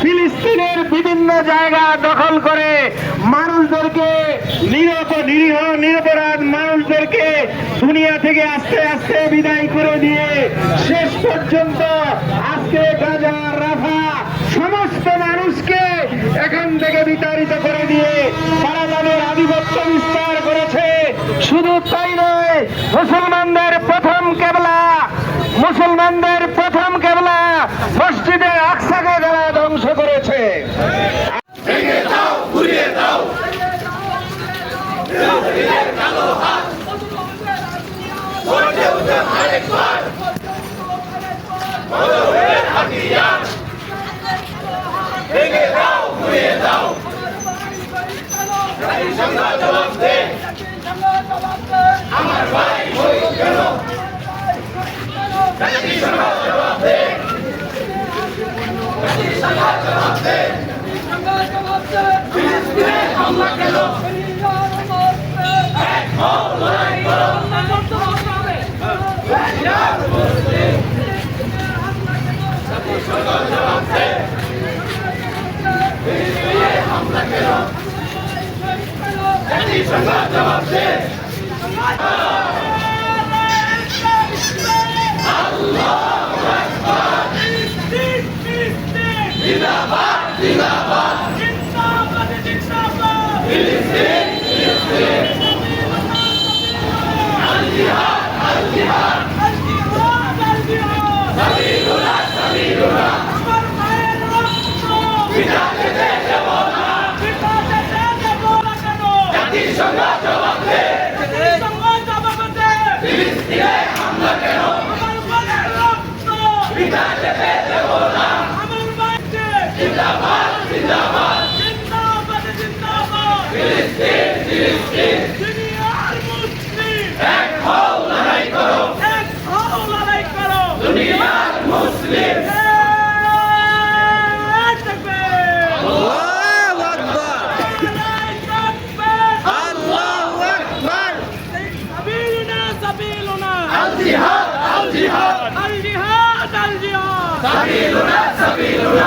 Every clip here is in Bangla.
ফিলিস্তিনের বিভিন্ন জায়গা দখল করে মানুষদেরকে নিরীহ নিরপরাধ মানুষদেরকে দুনিয়া থেকে আস্তে আস্তে বিদায় করে দিয়ে শেষ পর্যন্ত আজকে গাজা রাফা সমস্ত মানুষকে এখান থেকে বিতাড়িত করে দিয়ে তারা তাদের আধিপত্য বিস্তার করেছে। শুধু তাই নয়, মুসলমানদের প্রথম কেবলা মসজিদে আকসাকে তারা ধ্বংস করেছে।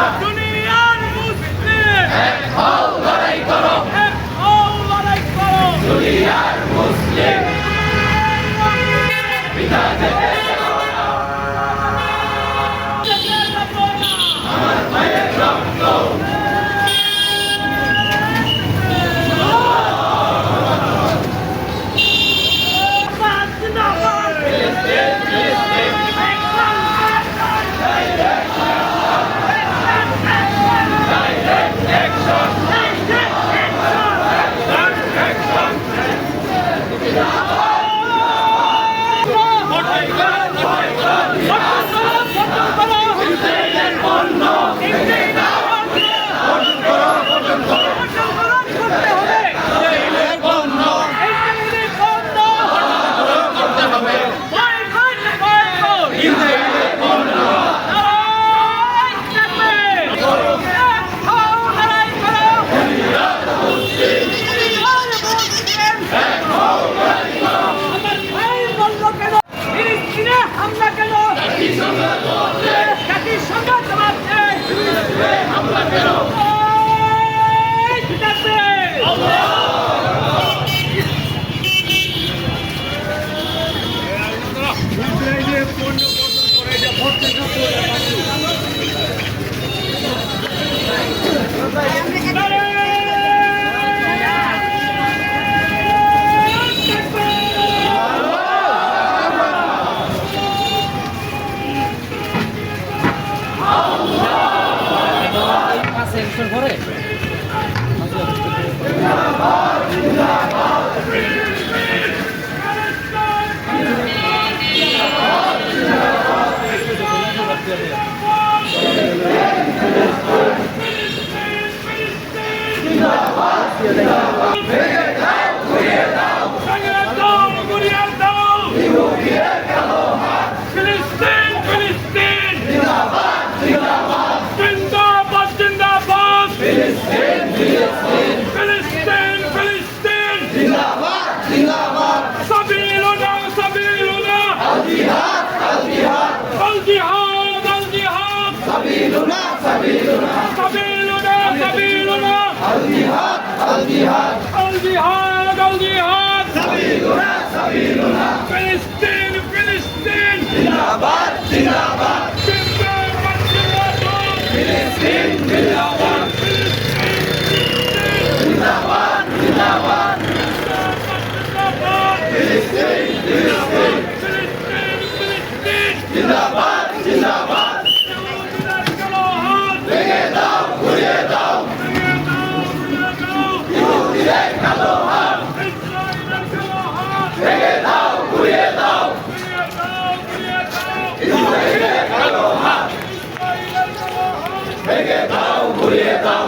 দুনিয়ার মুসলিম এক হও লড়াই করো, এক হও লড়াই করো, দুনিয়ার মুসলিম পিতা যেতে দেবো না, আমার মায়ের রক্ত الجهاد الجهاد سبيلنا سبيلنا ফিলিস্তিন ফিলিস্তিন জিন্দাবাদ জিন্দাবাদ জিন্দাবাদ জিন্দাবাদ ফিলিস্তিন জিন্দাবাদ জিন্দাবাদ জিন্দাবাদ ফিলিস্তিন ফিলিস্তিন ফিলিস্তিন জিন্দাবাদ জিন্দাবাদ ভেঙে দাও ঘুরিয়ে দাও ইহুদিদের কালো হাত ভেঙে দাও ঘুরিয়ে দাও ইসরায়েলের কালো হাত ভেঙে দাও ঘুরিয়ে দাও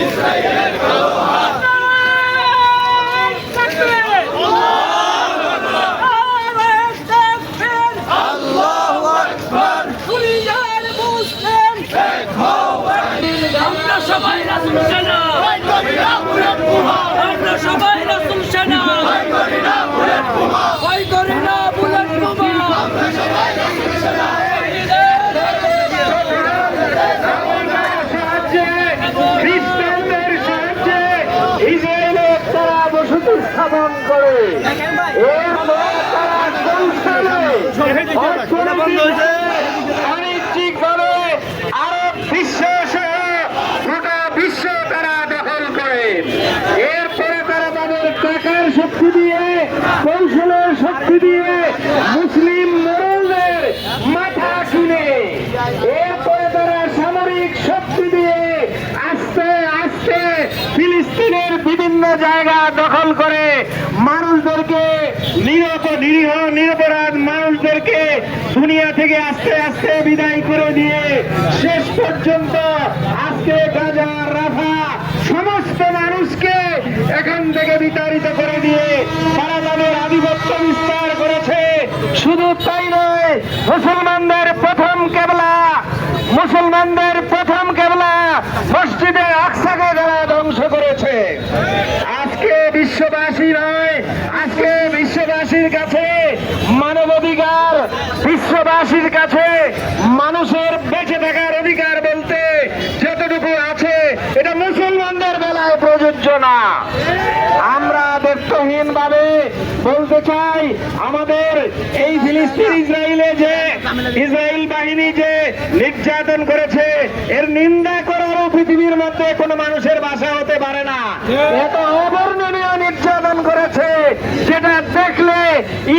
ইসরায়েলের কালো হাত আল্লাহু আকবার দুনিয়ার মুসলিম এক হও আমরা সবাই রাসূল সেনা ভয় করি না বুলেট বোমা আমরা সবাই রাসূল সেনা ভয় করি না বুলেট বোমা ভয় করি না বুলেট বোমা আমরা সবাই রাসূল সেনা খ্রিস্টানদের সাহায্যে ইসরায়েলে তারা বসতি স্থাপন করে এরপর তারা কৌশলে অর্থনৈতিকভাবে, বাণিজ্যিকভাবে আরব বিশ্ব সহ গোটা বিশ্ব তারা দখল করে। এরপরে তারা তাদের টাকার শক্তি দিয়ে, কৌশলের শক্তি দিয়ে মুসলিম মোড়লদের মাথা কিনে, এরপরে তারা সামরিক শক্তি দিয়ে আস্তে আস্তে ফিলিস্তিনের বিভিন্ন জায়গা দখল করে মানুষদেরকে, নিরীহ নিরপরাধ মানুষদেরকে দুনিয়া থেকে আস্তে আস্তে বিদায় করে দিয়ে শেষ পর্যন্ত আজকে গাজা, রাফা সমস্ত মানুষকে এখান থেকে বিতাড়িত করে দিয়ে তারা তাদের আধিপত্য বিস্তার করেছে। শুধু তাই নয়, মুসলমানদের প্রথম কেবলা মসজিদে আকসাকে যারা ধ্বংস করেছে। আজকে বিশ্ববাসী নয়, আজকে বিশ্ববাসীর কাছে মানবাধিকার, বিশ্ববাসীর কাছে মানুষের বেঁচে থাকার অধিকার বলতে যতটুকু আছে এটা মুসলমানদের বেলায় প্রযোজ্য না। আমরা দায়িত্বহীন ভাবে বলতে চাই, আমাদের এই ফিলিস্তিন ইসরায়েল বাহিনী যে নির্যাতন করেছে এর নিন্দা করারও পৃথিবীর মধ্যে কোনো মানুষের ভাষা হতে পারে না। এত অবর্ণনীয় নির্যাতন করেছে যেটা দেখলে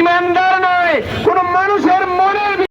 ইমানদার